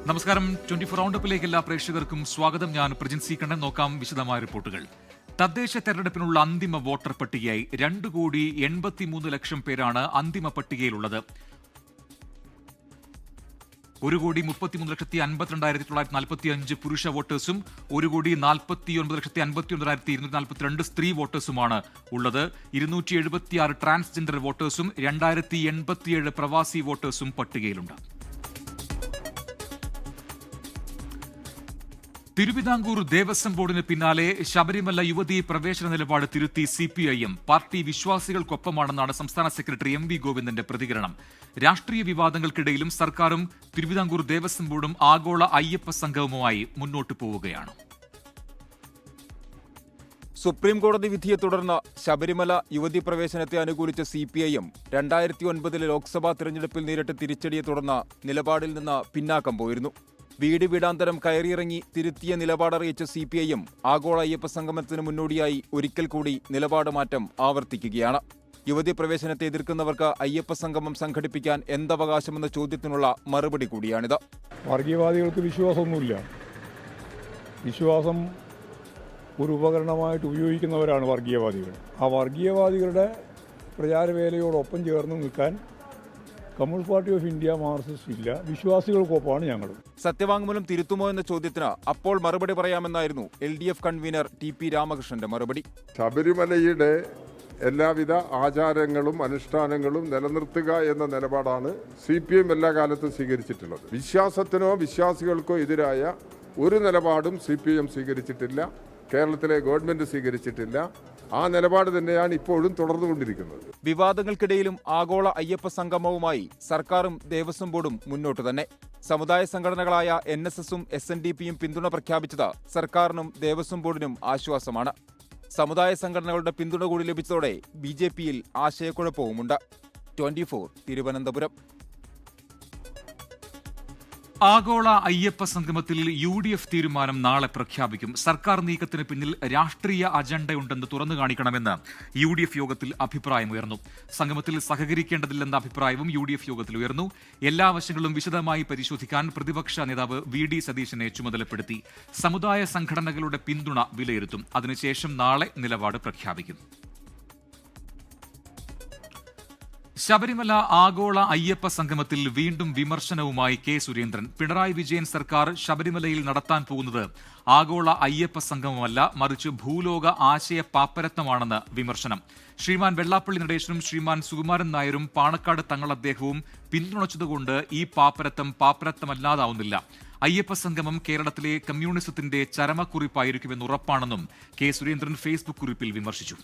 നമസ്കാരം. 24 റൗണ്ടപ്പിലേക്ക് എല്ലാ പ്രേക്ഷകർക്കും സ്വാഗതം. ഞാൻ പ്രജിൻ സി കണ്ണൻ. നോക്കാം വിശദമായ റിപ്പോർട്ടുകൾ. തദ്ദേശ തെരഞ്ഞെടുപ്പിനുള്ള അന്തിമ വോട്ടർ പട്ടികയായി 2,83,00,000 പേരാണ് അന്തിമ പട്ടികയിലുള്ളത്. 1,33,52,945 പുരുഷ വോട്ടേഴ്സും 1,49,59,242 സ്ത്രീ വോട്ടേഴ്സുമാണ് ഉള്ളത്. 276 ട്രാൻസ്ജെൻഡർ വോട്ടേഴ്സും 2,087 പ്രവാസി വോട്ടേഴ്സും പട്ടികയിലുണ്ട്. തിരുവിതാംകൂർ ദേവസ്വം ബോർഡിന് പിന്നാലെ ശബരിമല യുവതീ പ്രവേശന നിലപാട് തിരുത്തി CPIM. പാർട്ടി വിശ്വാസികൾക്കൊപ്പമാണെന്നാണ് സംസ്ഥാന സെക്രട്ടറി MV ഗോവിന്ദന്റെ പ്രതികരണം. രാഷ്ട്രീയ വിവാദങ്ങൾക്കിടയിലും സർക്കാരും തിരുവിതാംകൂർ ദേവസ്വം ബോർഡും ആഗോള അയ്യപ്പ സംഗമവുമായി മുന്നോട്ടു പോവുകയാണ്. സുപ്രീം കോടതി വിധിയെ തുടർന്ന് ശബരിമല യുവതീ പ്രവേശനത്തെ അനുകൂലിച്ച CPIM 2009 ലോക്സഭാ തിരഞ്ഞെടുപ്പിൽ നേരിട്ട് തിരിച്ചടിയെ തുടർന്ന് നിലപാടിൽ നിന്ന് പിന്നാക്കം പോയിരുന്നു. വീട് വീടാന്തരം കയറിയിറങ്ങി തിരുത്തിയ നിലപാടറിയിച്ച CPIM ആഗോള അയ്യപ്പ സംഗമത്തിന് മുന്നോടിയായി ഒരിക്കൽ കൂടി നിലപാട് മാറ്റം ആവർത്തിക്കുകയാണ്. യുവതീ പ്രവേശനത്തെ എതിർക്കുന്നവർക്ക് അയ്യപ്പ സംഗമം സംഘടിപ്പിക്കാൻ എന്തവകാശമെന്ന ചോദ്യത്തിനുള്ള മറുപടി കൂടിയാണിത്. വർഗീയവാദികൾക്ക് വിശ്വാസമൊന്നുമില്ല. വിശ്വാസം ഒരു ഉപകരണമായിട്ട് ഉപയോഗിക്കുന്നവരാണ് വർഗീയവാദികൾ. ആ വർഗീയവാദികളുടെ പ്രചാരവേലയോടൊപ്പം ചേർന്ന് നിൽക്കാൻ communist party of India, Marxist ഇല്ല. വിശ്വാസികൾക്കൊപ്പമാണ് ഞങ്ങൾ. സത്യവാങ്മൂലം തിരുത്തുമോ എന്ന ചോദ്യത്തിന് അപ്പോൾ മറുപടി പറയാമെന്നായിരുന്നു LDF കൺവീനർ TP രാമകൃഷ്ണന്റെ മറുപടി. ശബരിമലയുടെ എല്ലാവിധ ആചാരങ്ങളും അനുഷ്ഠാനങ്ങളും നിലനിർത്തുക എന്ന നിലപാടാണ് CPM എല്ലാ കാലത്തും സ്വീകരിച്ചിട്ടുള്ളത്. വിശ്വാസത്തിനോ വിശ്വാസികൾക്കോ എതിരായ ഒരു നിലപാടും CPM സ്വീകരിച്ചിട്ടില്ല. കേരളത്തിലെ ഗവൺമെന്റ് സ്വീകരിച്ചിട്ടില്ല. ആ നിലപാട് തന്നെയാണ് ഇപ്പോഴും തുടർന്നുകൊണ്ടിരിക്കുന്നത്. വിവാദങ്ങൾക്കിടയിലും ആഗോള അയ്യപ്പ സംഗമവുമായി സർക്കാരും ദേവസ്വം ബോർഡും മുന്നോട്ട് തന്നെ. സമുദായ സംഘടനകളായ NSSഉം SNDPയും പിന്തുണ പ്രഖ്യാപിച്ചത് സർക്കാരിനും ദേവസ്വം ബോർഡിനും ആശ്വാസമാണ്. സമുദായ സംഘടനകളുടെ പിന്തുണ കൂടി ലഭിച്ചതോടെ BJPയിൽ ആശയക്കുഴപ്പവുമുണ്ട്. 24 തിരുവനന്തപുരം. ആഗോള അയ്യപ്പ സംഗമത്തിൽ UDF തീരുമാനം നാളെ പ്രഖ്യാപിക്കും. സർക്കാർ നീക്കത്തിന് പിന്നിൽ രാഷ്ട്രീയ അജണ്ടയുണ്ടെന്ന് തുറന്നു കാണിക്കണമെന്ന് UDF യോഗത്തിൽ അഭിപ്രായമുയർന്നു. സംഗമത്തിൽ സഹകരിക്കേണ്ടതില്ലെന്ന അഭിപ്രായവും UDF യോഗത്തിൽ ഉയർന്നു. എല്ലാ വശങ്ങളും വിശദമായി പരിശോധിക്കാൻ പ്രതിപക്ഷ നേതാവ് VD സതീശനെ ചുമതലപ്പെടുത്തി. സമുദായ സംഘടനകളുടെ പിന്തുണ വിലയിരുത്തും. അതിനുശേഷം നാളെ നിലപാട് പ്രഖ്യാപിക്കും. ശബരിമല ആഗോള അയ്യപ്പ സംഗമത്തിൽ വീണ്ടും വിമർശനവുമായി K. സുരേന്ദ്രൻ. പിണറായി വിജയൻ സർക്കാർ ശബരിമലയിൽ നടത്താൻ പോകുന്നത് ആഗോള അയ്യപ്പ സംഗമമല്ല, മറിച്ച് ഭൂലോക ആശയ പാപ്പരത്വമാണെന്ന് വിമർശനം. ശ്രീമാൻ വെള്ളാപ്പള്ളി നടേശനും ശ്രീമാൻ സുകുമാരൻ നായരും പാണക്കാട് തങ്ങൾ അദ്ദേഹവും പിന്തുണച്ചതുകൊണ്ട് ഈ പാപ്പരത്വമല്ലാതാവുന്നില്ല. അയ്യപ്പ സംഗമം കേരളത്തിലെ കമ്മ്യൂണിസത്തിന്റെ ചരമക്കുറിപ്പായിരിക്കുമെന്ന് ഉറപ്പാണെന്നും K. സുരേന്ദ്രൻ ഫേസ്ബുക്ക് കുറിപ്പിൽ വിമർശിച്ചു.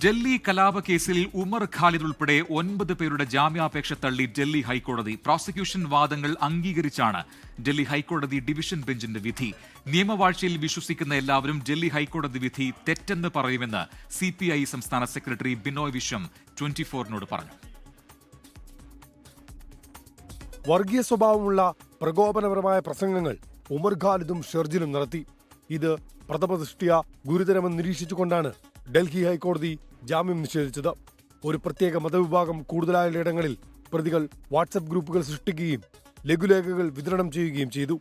ഡൽഹി കലാപക്കേസിൽ ഉമർ ഖാലിദ് ഉൾപ്പെടെ 9 പേരുടെ ജാമ്യാപേക്ഷ തള്ളി ഡൽഹി ഹൈക്കോടതി. പ്രോസിക്യൂഷൻ വാദങ്ങൾ അംഗീകരിച്ചാണ് ഡൽഹി ഹൈക്കോടതി ഡിവിഷൻ ബെഞ്ചിന്റെ വിധി. നിയമവാഴ്ചയിൽ വിശ്വസിക്കുന്ന എല്ലാവരും ഡൽഹി ഹൈക്കോടതി വിധി തെറ്റെന്ന് പറയുമെന്ന് CPI സംസ്ഥാന സെക്രട്ടറി ബിനോയ് വിശ്വം 24നോട് പറഞ്ഞു. വർഗീയ സ്വഭാവമുള്ള പ്രകോപനപരമായ പ്രസംഗങ്ങൾ ഉമർ ഖാലിദും ഷെർജിലും നടത്തി. ഇത് പ്രഥമദൃഷ്ട്യാ ഗുരുതരമെന്ന് നിരീക്ഷിച്ചുകൊണ്ടാണ് ഡൽഹി ഹൈക്കോടതി ജാമ്യം നിഷേധിച്ചത്. ഒരു പ്രത്യേക മതവിഭാഗം കൂടുതലായിടങ്ങളിൽ പ്രതികൾ വാട്സ്ആപ്പ് ഗ്രൂപ്പുകൾ സൃഷ്ടിക്കുകയും ലഘുലേഖകൾ വിതരണം ചെയ്യുകയും ചെയ്തു.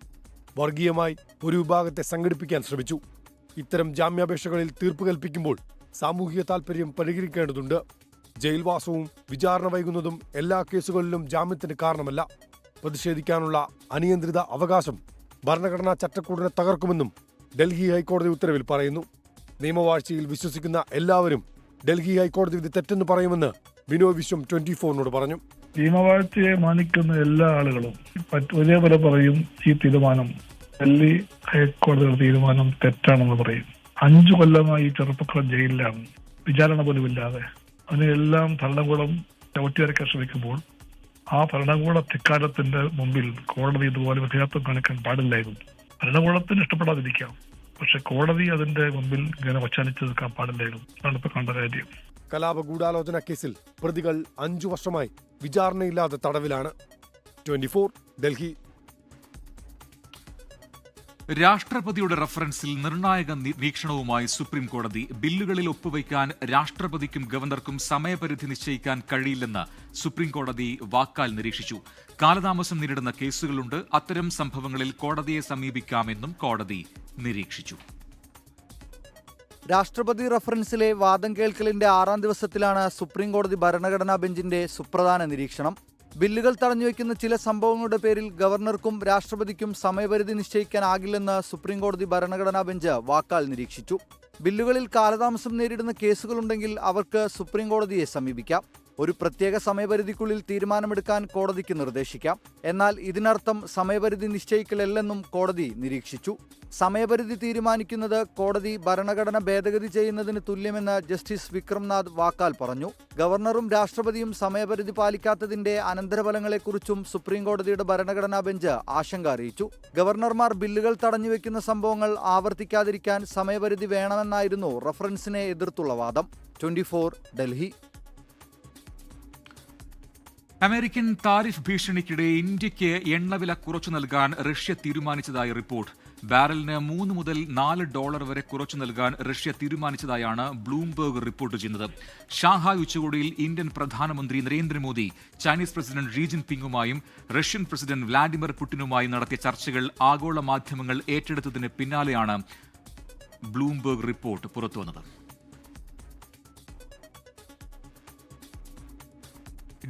വർഗീയമായി ഒരു വിഭാഗത്തെ സംഘടിപ്പിക്കാൻ ശ്രമിച്ചു. ഇത്തരം ജാമ്യാപേക്ഷകളിൽ തീർപ്പ് കൽപ്പിക്കുമ്പോൾ സാമൂഹിക താൽപര്യം പരിഹരിക്കേണ്ടതുണ്ട്. ജയിൽവാസവും വിചാരണ വൈകുന്നതും എല്ലാ കേസുകളിലും ജാമ്യത്തിന് കാരണമല്ല. പ്രതിഷേധിക്കാനുള്ള അനിയന്ത്രിത അവകാശം ഭരണഘടനാ ചട്ടക്കൂടിനെ തകർക്കുമെന്നും ഡൽഹി ഹൈക്കോടതി ഉത്തരവിൽ പറയുന്നു. നിയമവാഴ്ചയിൽ വിശ്വസിക്കുന്ന എല്ലാവരും ഡൽഹി ഹൈക്കോടതി വിധി തെറ്റെന്ന് പറയുമെന്ന് ബിനോയ് വിശ്വം 24നോട് പറഞ്ഞു. നിയമവാഴ്ചയെ മാനിക്കുന്ന എല്ലാ ആളുകളും ഒരേപോലെ പറയും ഈ തീരുമാനം, ഡൽഹി ഹൈക്കോടതിയുടെ തീരുമാനം തെറ്റാണെന്ന് പറയും. 5 കൊല്ലമായി ചെറുപ്പക്കാർ ജയിലിലാണ്, വിചാരണ പോലുമില്ലാതെ. അതിനെല്ലാം ഭരണകൂടം ചവിട്ടിയരക്കാൻ ശ്രമിക്കുമ്പോൾ ആ ഭരണകൂട ധിക്കാരത്തിന്റെ മുമ്പിൽ കോടതി ഇതുപോലെ വിധേയത്വം കാണിക്കാൻ പാടില്ലായിരുന്നു. ഭരണകൂടത്തിന് ഇഷ്ടപ്പെടാതിരിക്കാം, പക്ഷെ കോടതി അതിന്റെ മുമ്പിൽ ഇങ്ങനെ വച്ചാനിച്ചു നിൽക്കാൻ പാടില്ലായിരുന്നു. അതാണ് ഇപ്പൊ കണ്ട കാര്യം. കലാപ ഗൂഢാലോചന കേസിൽ പ്രതികൾ 5 വർഷമായി വിചാരണയില്ലാതെ തടവിലാണ്. 24 ഡൽഹി. രാഷ്ട്രപതിയുടെ റഫറൻസിൽ നിർണായക വീക്ഷണവുമായി സുപ്രീം കോടതി. ബില്ലുകളിൽ ഒപ്പുവയ്ക്കാൻ രാഷ്ട്രപതിക്കും ഗവർണർക്കും സമയപരിധി നിശ്ചയിക്കാൻ കഴിയില്ലെന്ന് സുപ്രീം കോടതി വാക്കാൽ നിരീക്ഷിച്ചു. കാലതാമസം നേരിടുന്ന കേസുകളുണ്ട്. അത്തരം സംഭവങ്ങളിൽ കോടതിയെ സമീപിക്കാമെന്നും കോടതി നിരീക്ഷിച്ചു. രാഷ്ട്രപതി റഫറൻസിലെ വാദം കേൾക്കലിന്റെ 6ാം ദിവസത്തിലാണ് സുപ്രീം കോടതി ഭരണഘടനാ ബെഞ്ചിന്റെ സുപ്രധാന നിരീക്ഷണം. ബില്ലുകൾ തടഞ്ഞുവെക്കുന്ന ചില സംഭവങ്ങളുടെ പേരിൽ ഗവർണർക്കും രാഷ്ട്രപതിക്കും സമയപരിധി നിശ്ചയിക്കാനാകില്ലെന്ന് സുപ്രീം കോടതി ഭരണഘടനാ ബെഞ്ച് വാക്കാൽ നിരീക്ഷിച്ചു. ബില്ലുകളിൽ കാലതാമസം നേരിടുന്ന കേസുകളുണ്ടെങ്കിൽ അവർക്ക് സുപ്രീം കോടതിയെ സമീപിക്കാം. ഒരു പ്രത്യേക സമയപരിധിക്കുള്ളിൽ തീരുമാനമെടുക്കാൻ കോടതിക്ക് നിർദ്ദേശിക്കാം. എന്നാൽ ഇതിനർത്ഥം സമയപരിധി നിശ്ചയിക്കലല്ലെന്നും കോടതി നിരീക്ഷിച്ചു. സമയപരിധി തീരുമാനിക്കുന്നത് കോടതി ഭരണഘടന ഭേദഗതി ചെയ്യുന്നതിന് തുല്യമെന്ന് ജസ്റ്റിസ് വിക്രംനാഥ് വാക്കാൽ പറഞ്ഞു. ഗവർണറും രാഷ്ട്രപതിയും സമയപരിധി പാലിക്കാത്തതിന്റെ അനന്തരഫലങ്ങളെക്കുറിച്ചും സുപ്രീം കോടതിയുടെ ഭരണഘടനാ ബെഞ്ച് ആശങ്ക അറിയിച്ചു. ഗവർണർമാർ ബില്ലുകൾ തടഞ്ഞുവെക്കുന്ന സംഭവങ്ങൾ ആവർത്തിക്കാതിരിക്കാൻ സമയപരിധി വേണമെന്നായിരുന്നു റഫറൻസിനെ എതിർത്തുള്ള വാദം. 24 ഡൽഹി. അമേരിക്കൻ താരിഫ് ഭീഷണിക്കിടെ ഇന്ത്യയ്ക്ക് എണ്ണവില കുറച്ചു നൽകാൻ റഷ്യ തീരുമാനിച്ചതായി റിപ്പോർട്ട്. ബാരലിന് $3 മുതൽ $4 വരെ കുറച്ചു നൽകാൻ റഷ്യ തീരുമാനിച്ചതായാണ് ബ്ലൂംബെർഗ് റിപ്പോർട്ട് ചെയ്യുന്നത്. ഷാങ്ഹായ് ഉച്ചകോടിയിൽ ഇന്ത്യൻ പ്രധാനമന്ത്രി നരേന്ദ്രമോദി ചൈനീസ് പ്രസിഡന്റ് ഷീ ജിൻപിങ്ങുമായും റഷ്യൻ പ്രസിഡന്റ് വ്ളാഡിമിർ പുടിനുമായും നടത്തിയ ചർച്ചകൾ ആഗോള മാധ്യമങ്ങൾ ഏറ്റെടുത്തതിന് പിന്നാലെയാണ് ബ്ലൂംബെർഗ് റിപ്പോർട്ട് പുറത്തുവന്നത്.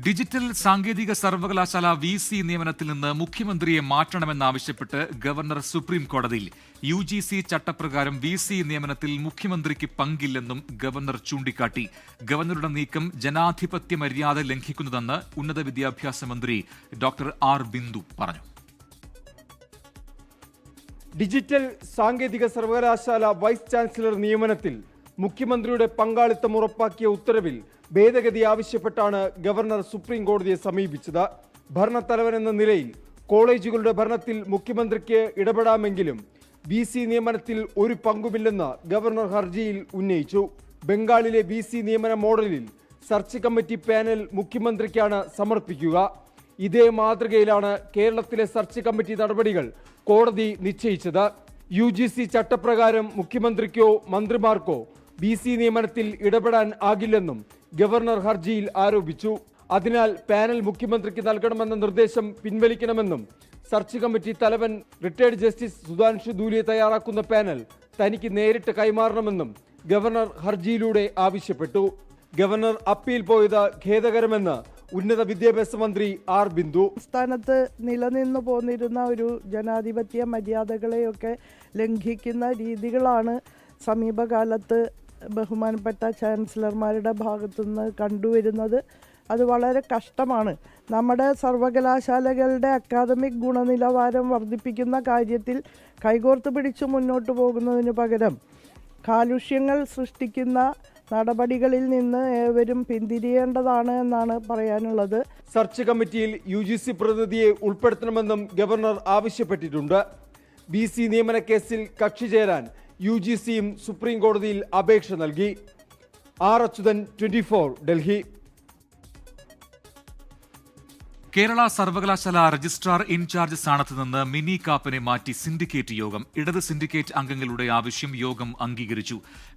ഡിജിറ്റൽ സാങ്കേതിക സർവകലാശാല VC നിയമനത്തിൽ നിന്ന് മുഖ്യമന്ത്രിയെ മാറ്റണമെന്നാവശ്യപ്പെട്ട് ഗവർണർ സുപ്രീം കോടതിയിൽ. UGC ചട്ടപ്രകാരം VC നിയമനത്തിൽ മുഖ്യമന്ത്രിക്ക് പങ്കില്ലെന്നും ഗവർണർ ചൂണ്ടിക്കാട്ടി. ഗവർണറുടെ നീക്കം ജനാധിപത്യ മര്യാദ ലംഘിക്കുന്നതെന്ന് ഉന്നത വിദ്യാഭ്യാസ മന്ത്രി ഡോക്ടർ R. ബിന്ദു പറഞ്ഞു. ഡിജിറ്റൽ സാങ്കേതിക സർവകലാശാല വൈസ് ചാൻസലർ നിയമനത്തിൽ മുഖ്യമന്ത്രിയുടെ പങ്കാളിത്തം ഉറപ്പാക്കിയ ഉത്തരവിൽ ഭേദഗതി ആവശ്യപ്പെട്ടാണ് ഗവർണർ സുപ്രീം കോടതിയെ സമീപിച്ചത്. ഭരണത്തലവനെന്ന നിലയിൽ കോളേജുകളുടെ ഭരണത്തിൽ മുഖ്യമന്ത്രിക്ക് ഇടപെടാമെങ്കിലും VC നിയമനത്തിൽ ഒരു പങ്കുമില്ലെന്ന് ഗവർണർ ഹർജിയിൽ ഉന്നയിച്ചു. ബംഗാളിലെ VC നിയമന മോഡലിൽ സെർച്ച് കമ്മിറ്റി പാനൽ മുഖ്യമന്ത്രിക്കാണ് സമർപ്പിക്കുക. ഇതേ മാതൃകയിലാണ് കേരളത്തിലെ സെർച്ച് കമ്മിറ്റി നടപടികൾ കോടതി നിശ്ചയിച്ചത്. UGC ചട്ടപ്രകാരം മുഖ്യമന്ത്രിക്കോ മന്ത്രിമാർക്കോ VC നിയമനത്തിൽ ഇടപെടാൻ ആകില്ലെന്നും ഗവർണർ ഹർജിയിൽ ആരോപിച്ചു. അതിനാൽ പാനൽ മുഖ്യമന്ത്രിക്ക് നൽകണമെന്ന നിർദ്ദേശം പിൻവലിക്കണമെന്നും സെർച്ച് കമ്മിറ്റി തലവൻ റിട്ടയർഡ് ജസ്റ്റിസ് സുധാൻഷു ധൂലിയെ തയ്യാറാക്കുന്ന പാനൽ തനിക്ക് നേരിട്ട് കൈമാറണമെന്നും ഗവർണർ ഹർജിയിലൂടെ ആവശ്യപ്പെട്ടു. ഗവർണർ അപ്പീൽ പോയത് ഖേദകരമെന്ന് ഉന്നത വിദ്യാഭ്യാസ മന്ത്രി R. ബിന്ദു. സംസ്ഥാനത്ത് നിലനിന്നു പോന്നിരുന്ന ഒരു ജനാധിപത്യ മര്യാദകളെയൊക്കെ ലംഘിക്കുന്ന രീതികളാണ് സമീപകാലത്ത് ബഹുമാനപ്പെട്ട ചാൻസലർമാരുടെ ഭാഗത്തുനിന്ന് കണ്ടുവരുന്നത്. അത് വളരെ കഷ്ടമാണ്. നമ്മുടെ സർവകലാശാലകളുടെ അക്കാദമിക് ഗുണനിലവാരം വർദ്ധിപ്പിക്കുന്ന കാര്യത്തിൽ കൈകോർത്ത് പിടിച്ച് മുന്നോട്ട് പോകുന്നതിന് പകരം കാലുഷ്യങ്ങൾ സൃഷ്ടിക്കുന്ന നടപടികളിൽ നിന്ന് ഏവരും പിന്തിരിയേണ്ടതാണ് എന്നാണ് പറയാനുള്ളത്. സെർച്ച് കമ്മിറ്റിയിൽ UGC പ്രതിനിധിയെ ഉൾപ്പെടുത്തണമെന്നും ഗവർണർ ആവശ്യപ്പെട്ടിട്ടുണ്ട്. VC നിയമന കേസിൽ കക്ഷി ചേരാൻ UGCയും സുപ്രീം കോടതിയിൽ അപേക്ഷ നൽകി. R. അച്യുതൻ, 24 ഡൽഹി. കേരള സർവകലാശാല രജിസ്ട്രാർ ഇൻചാർജ് സ്ഥാനത്ത് നിന്ന് മിനി കാപ്പനെ മാറ്റി സിൻഡിക്കേറ്റ് യോഗം. ഇടത് സിൻഡിക്കേറ്റ് അംഗങ്ങളുടെ ആവശ്യം യോഗം അംഗീകരിച്ചു.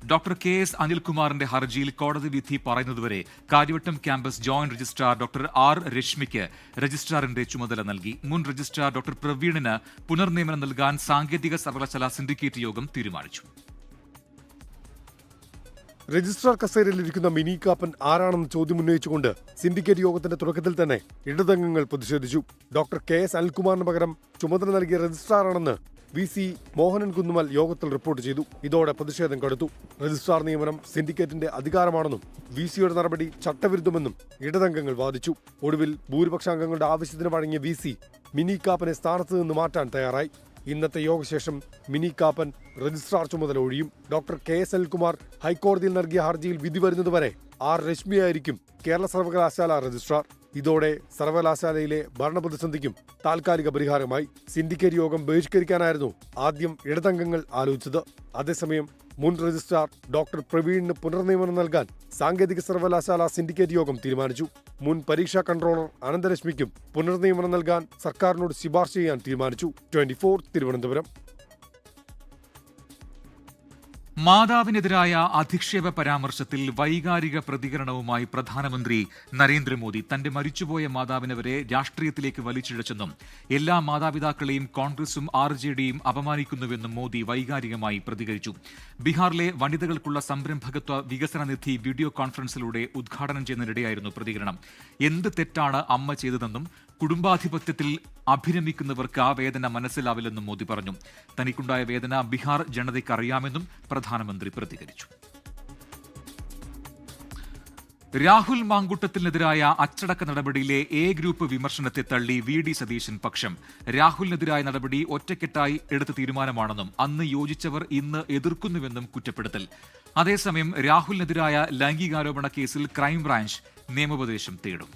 ഡോക്ടർ KS അനിൽകുമാറിന്റെ ഹർജിയിൽ കോടതി വിധി പറയുന്നതുവരെ Kariavattom campus joint registrar doctor R. രശ്മിക്ക് രജിസ്ട്രാറിന്റെ ചുമതല നൽകി. മുൻ രജിസ്ട്രാർ ഡോക്ടർ പ്രവീണിന് പുനർനിയമനം നൽകാൻ സാങ്കേതിക സർവകലാശാല സിൻഡിക്കേറ്റ് യോഗം തീരുമാനിച്ചു. രജിസ്ട്രാർ കസേരയിലിരിക്കുന്ന മിനി കാപ്പൻ ആരാണെന്ന് ചോദ്യമുന്നയിച്ചുകൊണ്ട് സിൻഡിക്കേറ്റ് യോഗത്തിന്റെ തുടക്കത്തിൽ തന്നെ ഇടതംഗങ്ങൾ പ്രതിഷേധിച്ചു. ഡോക്ടർ KS അനിൽകുമാറിന് പകരം ചുമതല നൽകിയ രജിസ്ട്രാറാണെന്ന് VC മോഹനൻ കുന്നുമൽ യോഗത്തിൽ റിപ്പോർട്ട് ചെയ്തു. ഇതോടെ പ്രതിഷേധം കടുത്തു. രജിസ്ട്രാർ നിയമനം സിൻഡിക്കേറ്റിന്റെ അധികാരമാണെന്നും VCയുടെ നടപടി ചട്ടവിരുദ്ധമെന്നും ഇടതംഗങ്ങൾ വാദിച്ചു. ഒടുവിൽ ഭൂരിപക്ഷാംഗങ്ങളുടെ ആവശ്യത്തിന് വഴങ്ങിയ VC മിനി കാപ്പനെ സ്ഥാനത്ത് നിന്ന് മാറ്റാൻ തയ്യാറായി. ഇന്നത്തെ യോഗശേഷം മിനി കാപ്പൻ രജിസ്ട്രാർ ചുമതല ഒഴിയും. ഡോക്ടർ KS അനിൽകുമാർ ഹൈക്കോടതിയിൽ നൽകിയ ഹർജിയിൽ വിധി വരുന്നതുവരെ R. രശ്മിയായിരിക്കും കേരള സർവകലാശാല രജിസ്ട്രാർ. ഇതോടെ സർവകലാശാലയിലെ ഭരണപ്രതിസന്ധിക്കും താൽക്കാലിക പരിഹാരമായി. സിൻഡിക്കേറ്റ് യോഗം ബഹിഷ്കരിക്കാനായിരുന്നു ആദ്യം ഇടതംഗങ്ങൾ ആലോചിച്ചത്. അതേസമയം മുൻ രജിസ്ട്രാർ ഡോക്ടർ പ്രവീണിന് പുനർനിയമനം നൽകാൻ സാങ്കേതിക സർവകലാശാല സിൻഡിക്കേറ്റ് യോഗം തീരുമാനിച്ചു. മുൻ പരീക്ഷാ കൺട്രോളർ അനന്തലക്ഷ്മിക്കും പുനർനിയമനം നൽകാൻ സർക്കാരിനോട് ശുപാർശ ചെയ്യാൻ തീരുമാനിച്ചു. 24 തിരുവനന്തപുരം. മാതാവിനെതിരായ അധിക്ഷേപ പരാമർശത്തിൽ വൈകാരിക പ്രതികരണവുമായി പ്രധാനമന്ത്രി നരേന്ദ്രമോദി. തന്റെ മരിച്ചുപോയ മാതാവിനെ വരെ രാഷ്ട്രീയത്തിലേക്ക് വലിച്ചിഴച്ചെന്നും എല്ലാ മാതാപിതാക്കളെയും കോൺഗ്രസും RJDയും അപമാനിക്കുന്നുവെന്നും മോദി വൈകാരികമായി പ്രതികരിച്ചു. ബീഹാറിലെ വനിതകൾക്കുള്ള സംരംഭകത്വ വികസന നിധി വീഡിയോ കോൺഫറൻസിലൂടെ ഉദ്ഘാടനം ചെയ്യുന്നതിനിടെയായിരുന്നു പ്രതികരണം. എന്ത് തെറ്റാണ് അമ്മ ചെയ്തതെന്നും കുടുംബാധിപത്യത്തിൽ അഭിരമിക്കുന്നവർക്ക് ആ വേദന മനസ്സിലാവില്ലെന്നും മോദി പറഞ്ഞു. തനിക്കുണ്ടായ വേദന ബീഹാർ ജനതയ്ക്ക് അറിയാമെന്നും പ്രധാനമന്ത്രി പ്രതികരിച്ചു. രാഹുൽ മാങ്കൂട്ടത്തിനെതിരായ അച്ചടക്ക നടപടിയിലെ എ ഗ്രൂപ്പ് വിമർശനത്തെ തള്ളി VD സതീശൻ പക്ഷം. രാഹുലിനെതിരായ നടപടി ഒറ്റക്കെട്ടായി എടുത്ത തീരുമാനമാണെന്നും അന്ന് യോജിച്ചവർ ഇന്ന് എതിർക്കുന്നുവെന്നും കുറ്റപ്പെടുത്തൽ. അതേസമയം രാഹുലിനെതിരായ ലൈംഗികാരോപണ കേസിൽ ക്രൈംബ്രാഞ്ച് നിയമോപദേശം തേടും.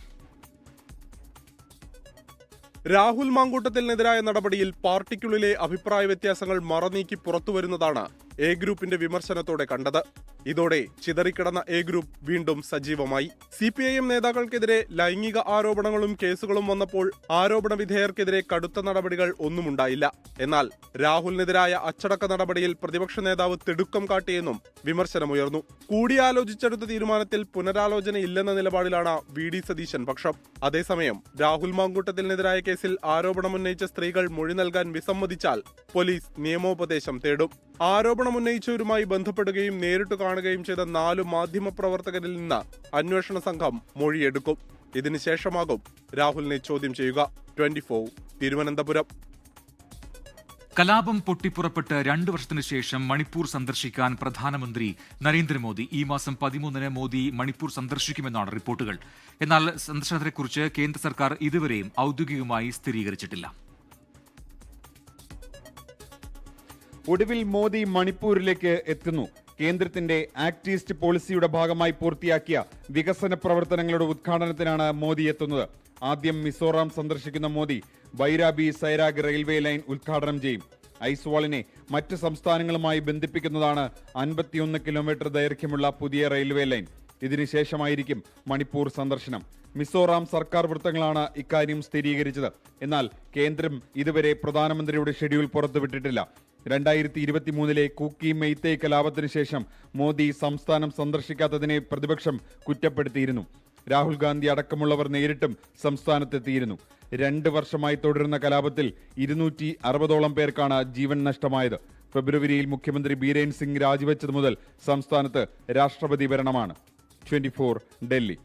രാഹുൽ മാങ്കൂട്ടത്തിനെതിരായ നടപടിയിൽ പാർട്ടിക്കുള്ളിലെ അഭിപ്രായ വ്യത്യാസങ്ങൾ മറനീക്കി പുറത്തുവരുന്നതാണ് എ ഗ്രൂപ്പിന്റെ വിമർശനത്തോടെ കണ്ടത്. ഇതോടെ ചിതറിക്കിടന്ന എ ഗ്രൂപ്പ് വീണ്ടും സജീവമായി. CPIM നേതാക്കൾക്കെതിരെ ലൈംഗിക ആരോപണങ്ങളും കേസുകളും വന്നപ്പോൾ ആരോപണ വിധേയർക്കെതിരെ കടുത്ത നടപടികൾ ഒന്നുമുണ്ടായില്ല. എന്നാൽ രാഹുലിനെതിരായ അച്ചടക്ക നടപടിയിൽ പ്രതിപക്ഷ നേതാവ് തിടുക്കം കാട്ടിയെന്നും വിമർശനമുയർന്നു. കൂടിയാലോചിച്ചെടുത്ത തീരുമാനത്തിൽ പുനരാലോചനയില്ലെന്ന നിലപാടിലാണ് VD സതീശൻ പക്ഷം. അതേസമയം രാഹുൽ മാങ്കൂട്ടത്തിനെതിരായ കേസിൽ ആരോപണമുന്നയിച്ച സ്ത്രീകൾ മൊഴി നൽകാൻ വിസമ്മതിച്ചാൽ പോലീസ് നിയമോപദേശം തേടും. ആരോപണമുന്നയിച്ചവരുമായി ബന്ധപ്പെടുകയും നേരിട്ട് കാണുകയും ചെയ്ത 4 മാധ്യമപ്രവർത്തകരിൽ നിന്ന് അന്വേഷണ സംഘം മൊഴിയെടുക്കും. ഇതിനുശേഷമാകും രാഹുലിനെ ചോദ്യം ചെയ്യുക. 24 തിരുവനന്തപുരം. കലാപം പൊട്ടിപ്പുറപ്പെട്ട് 2 വർഷത്തിനു ശേഷം മണിപ്പൂർ സന്ദർശിക്കാൻ പ്രധാനമന്ത്രി നരേന്ദ്രമോദി. ഈ മാസം 13-ന് മോദി മണിപ്പൂർ സന്ദർശിക്കുമെന്നാണ് റിപ്പോർട്ടുകൾ. എന്നാൽ സന്ദർശനത്തെക്കുറിച്ച് കേന്ദ്ര സർക്കാർ ഇതുവരെയും ഔദ്യോഗികമായി സ്ഥിരീകരിച്ചിട്ടില്ല. ഒടുവിൽ മോദി മണിപ്പൂരിലേക്ക് എത്തുന്നു. കേന്ദ്രത്തിന്റെ ആക്ട് ഈസ്റ്റ് പോളിസിയുടെ ഭാഗമായി പൂർത്തിയാക്കിയ വികസന പ്രവർത്തനങ്ങളുടെ ഉദ്ഘാടനത്തിനാണ് മോദി എത്തുന്നത്. ആദ്യം മിസോറാം സന്ദർശിക്കുന്ന മോദി ബൈരാബി സൈരാഗ് റെയിൽവേ ലൈൻ ഉദ്ഘാടനം ചെയ്യും. ഐസ്വാളിനെ മറ്റ് സംസ്ഥാനങ്ങളുമായി ബന്ധിപ്പിക്കുന്നതാണ് 51 കിലോമീറ്റർ ദൈർഘ്യമുള്ള പുതിയ റെയിൽവേ ലൈൻ. ഇതിനുശേഷമായിരിക്കും മണിപ്പൂർ സന്ദർശനം. മിസോറാം സർക്കാർ വൃത്തങ്ങളാണ് ഇക്കാര്യം സ്ഥിരീകരിച്ചത്. എന്നാൽ കേന്ദ്രം ഇതുവരെ പ്രധാനമന്ത്രിയുടെ ഷെഡ്യൂൾ പുറത്തുവിട്ടിട്ടില്ല. 2023 കൂക്കി മെയ്തേയ് കലാപത്തിന് ശേഷം മോദി സംസ്ഥാനം സന്ദർശിക്കാത്തതിനെ പ്രതിപക്ഷം കുറ്റപ്പെടുത്തിയിരുന്നു. രാഹുൽ ഗാന്ധി അടക്കമുള്ളവർ നേരിട്ടും സംസ്ഥാനത്തെത്തിയിരുന്നു. 2 വർഷമായി തുടരുന്ന കലാപത്തിൽ 260ഓളം പേർക്കാണ് ജീവൻ നഷ്ടമായത്. ഫെബ്രുവരിയിൽ മുഖ്യമന്ത്രി ബീരേൻ സിംഗ് രാജിവെച്ചത് മുതൽ സംസ്ഥാനത്ത് രാഷ്ട്രപതി ഭരണമാണ്. 24 ഡൽഹി.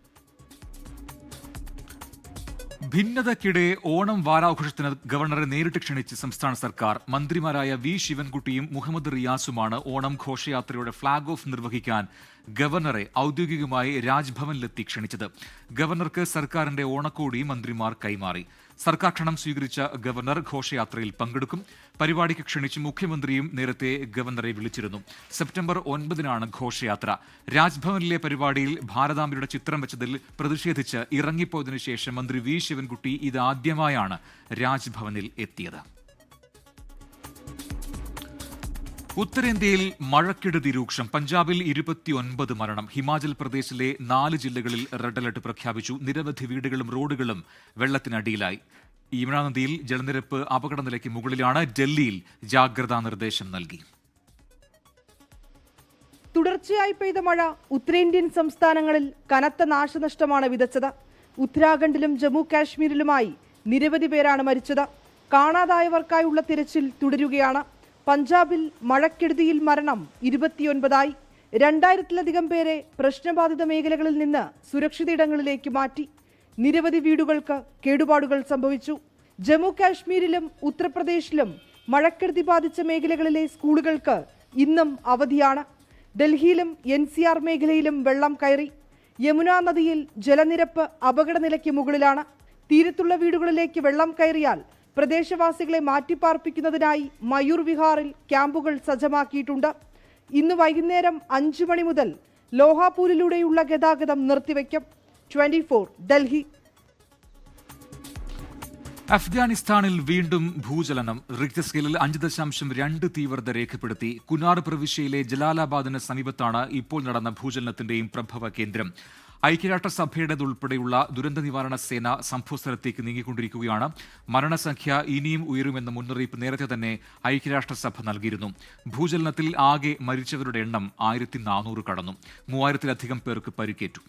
ഭിന്നതയ്ക്കിടെ ഓണം വാരാഘോഷത്തിന് ഗവർണറെ നേരിട്ട് ക്ഷണിച്ച് സംസ്ഥാന സർക്കാർ. മന്ത്രിമാരായ V ശിവൻകുട്ടിയും മുഹമ്മദ് റിയാസുമാണ് ഓണം ഘോഷയാത്രയുടെ ഫ്ളാഗ് ഓഫ് നിർവഹിക്കാൻ ഗവർണറെ ഔദ്യോഗികമായി രാജ്ഭവനിലെത്തി ക്ഷണിച്ചത്. ഗവർണർക്ക് സർക്കാരിന്റെ ഓണക്കോടി മന്ത്രിമാർ കൈമാറി. സർക്കാർ ക്ഷണം സ്വീകരിച്ച ഗവർണർ ഘോഷയാത്രയിൽ പങ്കെടുക്കും. പരിപാടിക്ക് ക്ഷണിച്ച് മുഖ്യമന്ത്രിയും നേരത്തെ ഗവർണറെ വിളിച്ചിരുന്നു. സെപ്റ്റംബർ 9-നാണ് ഘോഷയാത്ര. രാജ്ഭവനിലെ പരിപാടിയിൽ ഭാരതാംബയുടെ ചിത്രം വെച്ചതിൽ പ്രതിഷേധിച്ച് ഇറങ്ങിപ്പോയതിനു ശേഷം മന്ത്രി V ശിവൻകുട്ടി ഇതാദ്യമായാണ് രാജ്ഭവനിൽ എത്തിയത്. ഉത്തരേന്ത്യയിൽ മഴക്കെടുതി രൂക്ഷം. പഞ്ചാബിൽ 29 മരണം. ഹിമാചൽ പ്രദേശിലെ 4 ജില്ലകളിൽ റെഡ് അലർട്ട് പ്രഖ്യാപിച്ചു. നിരവധി വീടുകളും റോഡുകളും വെള്ളത്തിനടിയിലായി. യമുനാ നദിയിൽ ജലനിരപ്പ് അപകടനിലയ്ക്ക് മുകളിലാണ്. ഡൽഹിയിൽ ജാഗ്രതാ നിർദ്ദേശം നൽകി. തുടർച്ചയായി പെയ്ത മഴ ഉത്തരേന്ത്യൻ സംസ്ഥാനങ്ങളിൽ കനത്ത നാശനഷ്ടമാണ് വിതച്ചത്. ഉത്തരാഖണ്ഡിലും ജമ്മു കാശ്മീരിലുമായി നിരവധി പേരാണ് മരിച്ചത്. കാണാതായവർക്കായുള്ള തിരച്ചിൽ തുടരുകയാണ്. പഞ്ചാബിൽ മഴക്കെടുതിയിൽ മരണം 29ആയി. 2000-ലധികം പേരെ പ്രശ്നബാധിത മേഖലകളിൽ നിന്ന് സുരക്ഷിത ഇടങ്ങളിലേക്ക് മാറ്റി. നിരവധി വീടുകൾക്ക് കേടുപാടുകൾ സംഭവിച്ചു. ജമ്മു കാശ്മീരിലും ഉത്തർപ്രദേശിലും മഴക്കെടുതി ബാധിച്ച മേഖലകളിലെ സ്കൂളുകൾക്ക് ഇന്നും അവധിയാണ്. ഡൽഹിയിലും NCR മേഖലയിലും വെള്ളം കയറി. യമുനാ നദിയിൽ ജലനിരപ്പ് അപകടനിലയ്ക്ക് മുകളിലാണ്. തീരത്തുള്ള വീടുകളിലേക്ക് വെള്ളം കയറിയാൽ പ്രദേശവാസികളെ മാറ്റിപ്പാർപ്പിക്കുന്നതിനായി മയൂർ വിഹാറിൽ ക്യാമ്പുകൾ സജ്ജമാക്കിയിട്ടുണ്ട്. ഇന്ന് വൈകുന്നേരം 5 മണി മുതൽ ലോഹാപൂരിലൂടെയുള്ള ഗതാഗതം നിർത്തിവെക്കും. 24 ഡൽഹി. അഫ്ഗാനിസ്ഥാനിൽ വീണ്ടും ഭൂചലനം. റിക്ടർ സ്കെയിലിൽ 5.2 തീവ്രത രേഖപ്പെടുത്തി. കുനാർ പ്രവിശ്യയിലെ ജലാലാബാദിന് സമീപത്താണ് ഇപ്പോൾ നടന്ന ഭൂചലനത്തിന്റെയും പ്രഭവ കേന്ദ്രം. ഐക്യരാഷ്ട്രസഭയുടേതുൾപ്പെടെയുള്ള ദുരന്ത നിവാരണ സേന സംഭവസ്ഥലത്തേക്ക് നീങ്ങിക്കൊണ്ടിരിക്കുകയാണ്. മരണസംഖ്യ ഇനിയും ഉയരുമെന്ന മുന്നറിയിപ്പ് നേരത്തെ തന്നെ ഐക്യരാഷ്ട്രസഭ നൽകിയിരുന്നു. ഭൂചലനത്തിൽ ആകെ മരിച്ചവരുടെ എണ്ണം 1400 കടന്നു. 3000-ലധികം പേർക്ക് പരിക്കേറ്റു.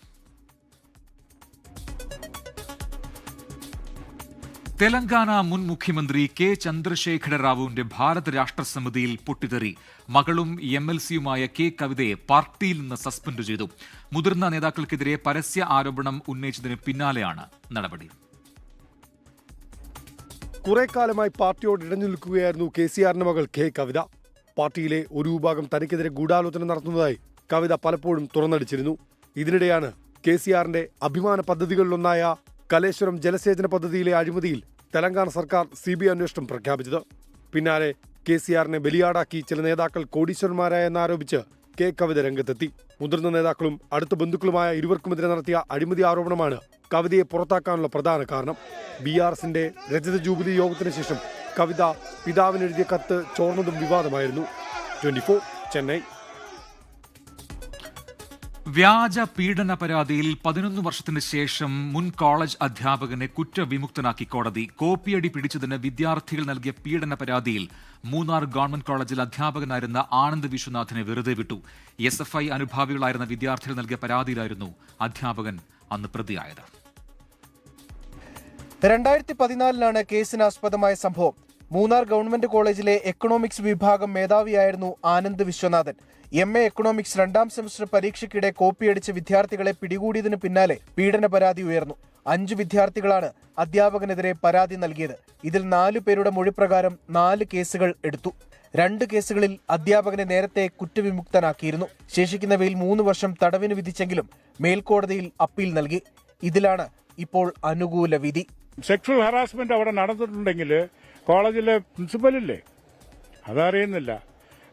തെലങ്കാന മുൻ മുഖ്യമന്ത്രി കെ ചന്ദ്രശേഖര റാവുവിന്റെ ഭാരത് രാഷ്ട്രസമിതിയിൽ പൊട്ടിത്തെറി. മകളും MLCയുമായ കെ കവിതയെ പാർട്ടിയിൽ നിന്ന് സസ്പെൻഡ് ചെയ്തു. മുതിർന്ന നേതാക്കൾക്കെതിരെ പരസ്യ ആരോപണം ഉന്നയിച്ചതിന് പിന്നാലെയാണ് നടപടി. കുറെ കാലമായി പാർട്ടിയോട് ഇടഞ്ഞു നിൽക്കുകയായിരുന്നു KCRന്റെ മകൾ കെ കവിത. പാർട്ടിയിലെ ഒരു വിഭാഗം തനിക്കെതിരെ ഗൂഢാലോചന നടത്തുന്നതായി കവിത പലപ്പോഴും തുറന്നടിച്ചിരുന്നു. ഇതിനിടെയാണ് KCRന്റെ അഭിമാന പദ്ധതികളിലൊന്നായ കലേശ്വരം ജലസേചന പദ്ധതിയിലെ അഴിമതിയിൽ തെലങ്കാന സർക്കാർ CBI അന്വേഷണം പ്രഖ്യാപിച്ചത്. പിന്നാലെ KCRനെ ബലിയാടാക്കി ചില നേതാക്കൾ കോടീശ്വരന്മാരായെന്നാരോപിച്ച് കെ കവിത രംഗത്തെത്തി. മുതിർന്ന നേതാക്കളും അടുത്ത ബന്ധുക്കളുമായ ഇരുവർക്കുമെതിരെ നടത്തിയ അഴിമതി ആരോപണമാണ് കവിതയെ പുറത്താക്കാനുള്ള പ്രധാന കാരണം. BRSന്റെ രജത ജൂബിലി യോഗത്തിന് ശേഷം കവിത പിതാവിനെഴുതിയ കത്ത് ചോർന്നതും വിവാദമായിരുന്നു. 24 ചെന്നൈ. വ്യാജ പീഡന പരാതിയിൽ 11 വർഷത്തിന് ശേഷം മുൻ കോളേജ് അധ്യാപകനെ കുറ്റവിമുക്തനാക്കി കോടതി. കോപ്പിയടി പിടിച്ചതിന് വിദ്യാർത്ഥികൾ നൽകിയ പീഡന പരാതിയിൽ മൂന്നാർ ഗവൺമെന്റ് കോളേജിൽ അധ്യാപകനായിരുന്ന ആനന്ദ് വിശ്വനാഥിനെ വെറുതെ വിട്ടു. SFI അനുഭാവികളായിരുന്ന വിദ്യാർത്ഥികൾ നൽകിയ പരാതിയിലായിരുന്നു അധ്യാപകൻ അന്ന് പ്രതിയായത്. 2014 കേസിനാസ്പദമായ സംഭവം. മൂന്നാർ ഗവൺമെന്റ് കോളേജിലെ എക്കണോമിക്സ് വിഭാഗം മേധാവിയായിരുന്നു ആനന്ദ് വിശ്വനാഥൻ. MA എക്കണോമിക്സ് 2ാം സെമസ്റ്റർ പരീക്ഷയ്ക്കിടെ കോപ്പിയടിച്ച വിദ്യാർത്ഥികളെ പിടികൂടിയതിനു പിന്നാലെ പീഡന പരാതി ഉയർന്നു. 5 വിദ്യാർത്ഥികളാണ് അധ്യാപകനെതിരെ പരാതി നൽകിയത്. ഇതിൽ 4 പേരുടെ മൊഴിപ്രകാരം 4 കേസുകൾ എടുത്തു. 2 കേസുകളിൽ അധ്യാപകനെ നേരത്തെ കുറ്റവിമുക്തനാക്കിയിരുന്നു. ശേഷിക്കുന്നവയിൽ 3 വർഷം തടവിന് വിധിച്ചെങ്കിലും മേൽക്കോടതിയിൽ അപ്പീൽ നൽകി. ഇതിലാണ് ഇപ്പോൾ അനുകൂല വിധി. സെക്ഷൽ ഹറാസ്മെന്റ് അവിടെ നടന്നിട്ടുണ്ടെങ്കിൽ കോളേജിലെ പ്രിൻസിപ്പലില്ലേ അതറിയുന്നില്ല,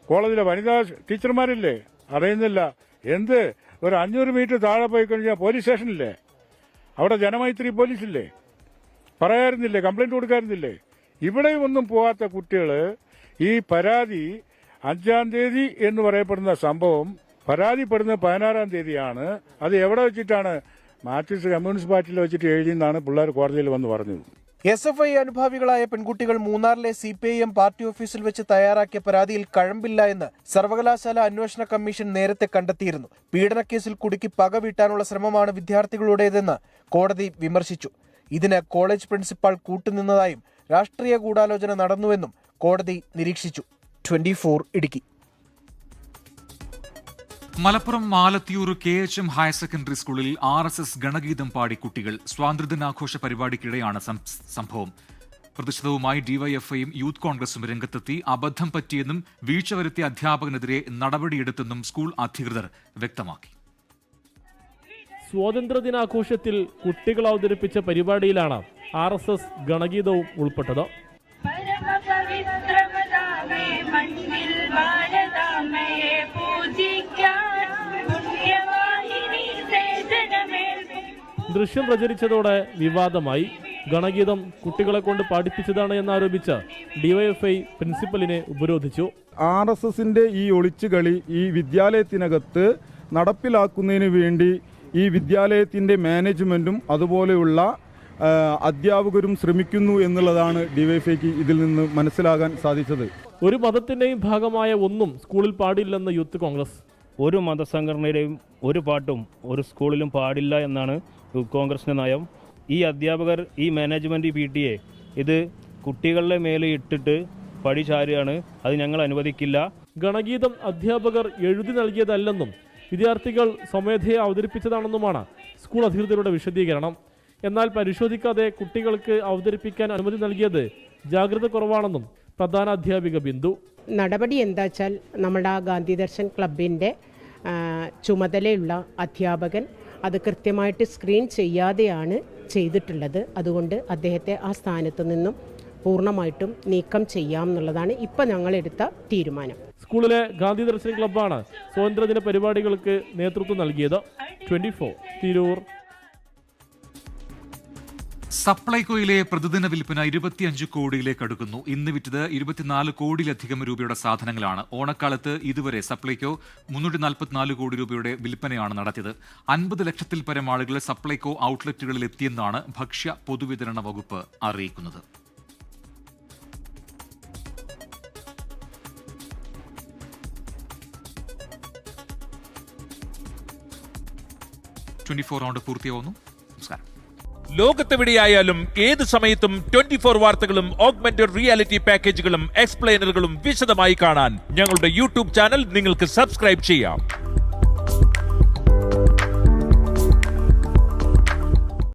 കോളേജിലെ വനിതാ ടീച്ചർമാരില്ലേ അറിയുന്നില്ല. എന്ത് ഒരു 500 മീറ്റർ താഴെ പോയി കഴിഞ്ഞാൽ പോലീസ് സ്റ്റേഷനില്ലേ, അവിടെ ജനമൈത്രി പോലീസില്ലേ, പറയാറുന്നില്ലേ, കംപ്ലൈന്റ് കൊടുക്കാറുന്നില്ലേ. ഇവിടെയും ഒന്നും പോകാത്ത കുട്ടികൾ ഈ പരാതി 5-ാം തീയതി എന്ന് പറയപ്പെടുന്ന സംഭവം പരാതിപ്പെടുന്നത് 16-ാം തീയതിയാണ്. അത് എവിടെ വെച്ചിട്ടാണ്? മാർക്സിസ്റ്റ് കമ്മ്യൂണിസ്റ്റ് പാർട്ടിയിൽ വെച്ചിട്ട് എഴുതിയെന്നാണ് പിള്ളേർ കോടതിയിൽ വന്ന് പറഞ്ഞത്. SFI അനുഭാവികളായ പെൺകുട്ടികൾ മൂന്നാറിലെ CPIM പാർട്ടി ഓഫീസിൽ വെച്ച് തയ്യാറാക്കിയ പരാതിയിൽ കഴമ്പില്ല എന്ന് സർവകലാശാല അന്വേഷണ കമ്മീഷൻ നേരത്തെ കണ്ടെത്തിയിരുന്നു. പീഡനക്കേസിൽ കുടുക്കി പക വീട്ടാനുള്ള ശ്രമമാണ് വിദ്യാർത്ഥികളുടേതെന്ന് കോടതി വിമർശിച്ചു. ഇതിന് കോളേജ് പ്രിൻസിപ്പാൾ കൂട്ടുനിന്നതായും രാഷ്ട്രീയ ഗൂഢാലോചന നടന്നുവെന്നും കോടതി നിരീക്ഷിച്ചു. 24 Idukki. Malappuram Malathiyur KHM higher secondary സ്കൂളിൽ RSS ഗണഗീതം പാടി കുട്ടികൾ. സ്വാതന്ത്ര്യദിനാഘോഷ പരിപാടിക്കിടെയാണ് സംഭവം. പ്രതിഷേധവുമായി DYFIയും യൂത്ത് കോൺഗ്രസും രംഗത്തെത്തി. അബദ്ധം പറ്റിയെന്നും വീഴ്ച വരുത്തിയ അധ്യാപകനെതിരെ നടപടിയെടുത്തെന്നും സ്കൂൾ അധികൃതർ വ്യക്തമാക്കി. സ്വാതന്ത്ര്യദിനാഘോഷത്തിൽ കുട്ടികൾ അവതരിപ്പിച്ച പരിപാടിയിലാണ് RSS ഗണഗീതവും ഉൾപ്പെട്ടത്. ദൃശ്യം പ്രചരിച്ചതോടെ വിവാദമായി. ഗണഗീതം കുട്ടികളെ കൊണ്ട് പാടിപ്പിച്ചതാണ് എന്നാരോപിച്ച് DYFI പ്രിൻസിപ്പലിനെ ഉപരോധിച്ചു. RSSന്റെ ഈ ഒളിച്ചുകളി ഈ വിദ്യാലയത്തിനകത്ത് നടപ്പിലാക്കുന്നതിന് വേണ്ടി ഈ വിദ്യാലയത്തിന്റെ മാനേജ്മെന്റും അതുപോലെയുള്ള അധ്യാപകരും ശ്രമിക്കുന്നു എന്നുള്ളതാണ് DYFIക്ക് ഇതിൽ നിന്ന് മനസ്സിലാകാൻ സാധിച്ചത്. ഒരു മതത്തിന്റെയും ഭാഗമായ ഒന്നും സ്കൂളിൽ പാടില്ലെന്ന് യൂത്ത് കോൺഗ്രസ്. ഒരു മതസംഘടനയുടെയും ഒരു പാട്ടും ഒരു സ്കൂളിലും പാടില്ല എന്നാണ് യൂത്ത് കോൺഗ്രസിന്റെ നയം. ഈ അധ്യാപകർ, ഈ മാനേജ്മെന്റ്, PTA ഇത് കുട്ടികളുടെ മേലെ ഇട്ടിട്ട് പടിചാരുകയാണ്. അത് ഞങ്ങൾ അനുവദിക്കില്ല. ഗണഗീതം അധ്യാപകർ എഴുതി നൽകിയതല്ലെന്നും വിദ്യാർത്ഥികൾ സ്വമേധയെ അവതരിപ്പിച്ചതാണെന്നുമാണ് സ്കൂൾ അധികൃതരുടെ വിശദീകരണം. എന്നാൽ പരിശോധിക്കാതെ കുട്ടികൾക്ക് അവതരിപ്പിക്കാൻ അനുമതി നൽകിയത് ജാഗ്രത കുറവാണെന്നും പ്രധാന അധ്യാപിക ബിന്ദു. നടപടി എന്താ വെച്ചാൽ നമ്മുടെ ഗാന്ധി ദർശൻ ക്ലബിൻ്റെ ചുമതലയുള്ള അധ്യാപകൻ അത് കൃത്യമായിട്ട് സ്ക്രീൻ ചെയ്യാതെയാണ് ചെയ്തിട്ടുള്ളത്. അതുകൊണ്ട് അദ്ദേഹത്തെ ആ സ്ഥാനത്തു നിന്നും പൂർണ്ണമായിട്ടും നീക്കം ചെയ്യാം എന്നുള്ളതാണ് ഇപ്പം ഞങ്ങളെടുത്ത തീരുമാനം. സ്കൂളിലെ ഗാന്ധി ദർശൻ ക്ലബ്ബാണ് സ്വാതന്ത്ര്യദിന പരിപാടികൾക്ക് നേതൃത്വം നൽകിയത്. 24 തിരൂർ. സപ്ലൈകോയിലെ പ്രതിദിന വിൽപ്പന 25 കോടിയിലേക്ക് അടുക്കുന്നു. ഇന്ന് വിറ്റത് 24 കോടിയിലധികം രൂപയുടെ സാധനങ്ങളാണ്. ഓണക്കാലത്ത് ഇതുവരെ സപ്ലൈകോ 344 കോടി രൂപയുടെ വിൽപ്പനയാണ് നടത്തിയത്. 50 ലക്ഷത്തിൽ പരം ആളുകൾ സപ്ലൈകോ ഔട്ട്ലെറ്റുകളിൽ എത്തിയെന്നാണ് ഭക്ഷ്യ പൊതുവിതരണ വകുപ്പ് അറിയിക്കുന്നത്. റൗണ്ട് പൂർത്തിയാവുന്നു. നമസ്കാരം. ലോകത്തെവിടെയായാലും ഏത് സമയത്തും 24 വാർത്തകളും ഓഗ്മെന്റഡ് റിയാലിറ്റി പാക്കേജുകളും എക്സ്പ്ലെയിനറുകളും വിശദമായി കാണാൻ ഞങ്ങളുടെ യൂട്യൂബ് ചാനൽ നിങ്ങൾക്ക് സബ്സ്ക്രൈബ് ചെയ്യാം.